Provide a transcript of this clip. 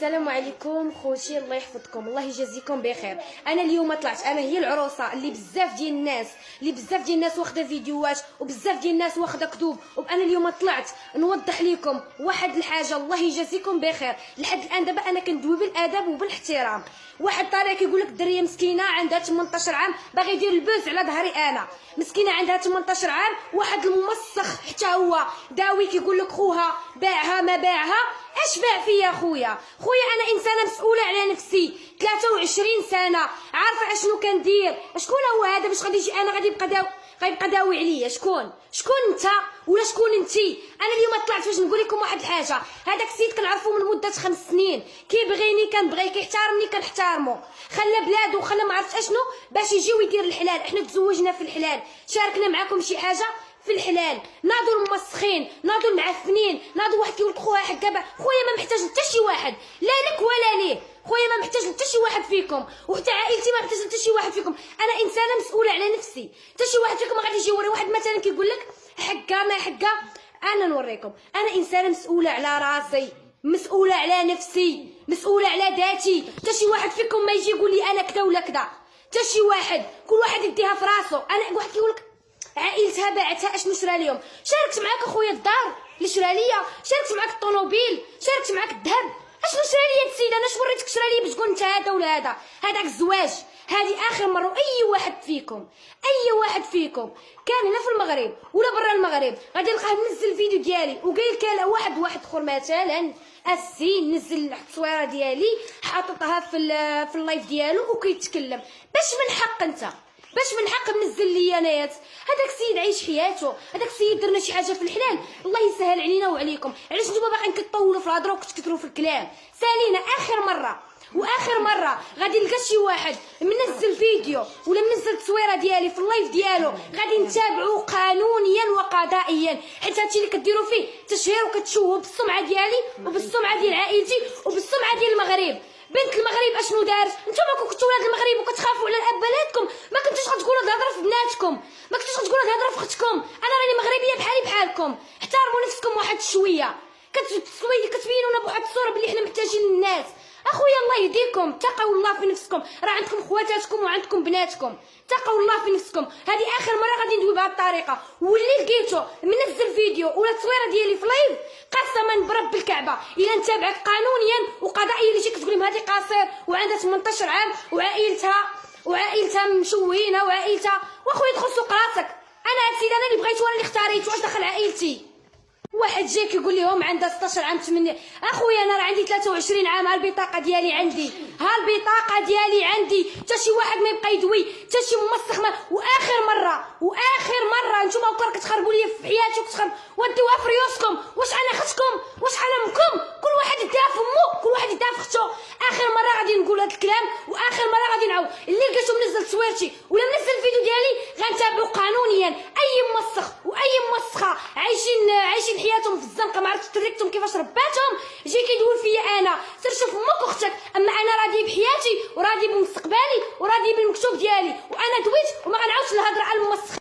السلام عليكم خوتي، الله يحفظكم، الله يجازيكم بخير. انا اليوم طلعت، انا هي العروسه اللي بزاف ديال الناس واخده فيديوهات وبزاف ديال الناس واخده كذوب، وانا اليوم طلعت نوضح لكم واحد الحاجه. الله يجازيكم بخير. لحد الان دابا انا كندوي بالادب وبالاحترام. واحد طريق كيقول لك الدريه مسكينه عندها 18 عام باغي يدير البوز على ظهري، انا مسكينه عندها 18 عام. واحد الممسخ حتى هو داوي كيقول لك خوها باعها ما باعها. اش باع فيا خويا انا انسانه مسؤوله على نفسي، 23 سنه عارفه اشنو كندير. شكون هو هذا باش غادي يجي انا غادي يبقى داوي عليا؟ شكون انت ولا شكون انتي؟ انا اليوم طلعت باش نقول لكم واحد الحاجه. هذاك السيد كنعرفو من مده 5 سنين، كيبغيني كنبغيه، كيحترمني كنحترمو، خلى بلادو وخلى ما عرفتش اشنو باش يجي ويدير الحلال. احنا تزوجنا في الحلال، شاركنا معكم شي حاجه في الحلال. ناضوا المسخين، ناضوا المعفنين، ناضوا واحد كيقول لك خويا حكا. خويا ما محتاج حتى شي واحد، لا لك ولا ليه. خويا ما محتاج حتى شي واحد فيكم، وحتى عائلتي ما محتاج حتى شي واحد فيكم. انا انسانه مسؤوله على نفسي. حتى شي واحد فيكم غادي يجي يوري واحد مثلا كيقول لك حكا ما حكا. انا نوريكم، انا انسانه مسؤوله على راسي، مسؤوله على نفسي، مسؤوله على ذاتي. حتى شي واحد فيكم ما يجي يقول لي انا كذا ولا كذا. حتى شي واحد، كل واحد يديها في راسو. انا واحد كيقول لك عائلتها باعتها، اشنو شرا لهم؟ شاركت معاك اخويا الدار اللي شرا ليا، شاركت معاك الطوموبيل، شاركت معاك الذهب. اشنو شرا ليا السيد؟ انا اش وريتك شرا ليا باش تقول انت هذا ولا هذا؟ هذاك الزواج هذه اخر مره. اي واحد فيكم كان هنا في المغرب ولا برا المغرب غادي نلقاه منزل الفيديو ديالي وقايل كان واحد اخر مثلا السين نزل التصويره ديالي حاططها في اللايف ديالو وكيتكلم. باش من حق منزل لي انايا؟ هذاك السيد عايش حياته، هذاك السيد درنا شي حاجه في الحلال، الله يسهل علينا وعليكم. علاش نتوما باغيين كتطولوا في الهضره وكتكثروا في الكلام؟ سالينا اخر مره غادي نلقى شي واحد منزل فيديو ولا منزل تصويره ديالي في اللايف ديالو غادي نتابعوه قانونيا وقضائيا، حيت هادشي اللي كديروا فيه تشهير وكتشوهوا بالسمعه ديالي وبالسمعه ديال عائلتي وبالسمعه ديال المغرب. بنت المغرب اشنو دارت؟ نتوما كنتو ولاد المغرب وكتخافوا على بناتكم، ما كنتوش غتقولوا الهضره في بناتكم، ما كنتوش غتقولوا الهضره في اختكم. انا راني مغربيه بحالكم، احترموا نفسكم واحد شويه. كتبينونا بواحد الصوره بلي حنا محتاجين للناس. اخويا الله يهديكم، اتقوا الله في نفسكم، راه عندكم خواتاتكم وعندكم بناتكم، اتقوا الله في نفسكم. هذه اخر مره غادي ندوي بهذه الطريقه. واللي لقيتو منزل فيديو ولا تصويره ديالي في لايف، قسما برب الكعبه الا نتابعك قانونيا وقضائيا. اللي جيت تقول لهم هذه قاصر وعندها 18 عام وعائلتها مشوهينه وعائلتها، واخويا دخل سوق راسك. انا هاد السيد انا اللي بغيتو، انا اللي اختاريت، واش دخل عائلتي؟ واحد جاي كيقول لهم عندها 16 عام 8. اخويا انا راه عندي 23 عام، ها البطاقه ديالي عندي، حتى شي واحد ما يبقى يدوي، حتى شي ممسخ ما. واخر مره نتوما وكر كتخربوا لي في حياتي ودوها في ريوسكم. واش على اختكم؟ واش على امكم؟ كل واحد يديها في امو، كل واحد يديها في اختو. اخر مره غادي نقول هذا الكلام، واخر مره غادي نعاود. اللي لقيتو منزل تصويرتي ولا منزل الفيديو ديالي غنتابعو قانونيا. اي ممسخ واي ممسخه عايشين حياتهم في الزنقه، ما عرفتش تريكتهم كيفاش رباتهم، جاي كيدور فيا انا. سير شوف امك واختك. اما انا راضي بحياتي وراضي بمستقبلي وراضي بالمكتوب ديالي، وانا دويت وما غنعاودش الهضره على الممسخ.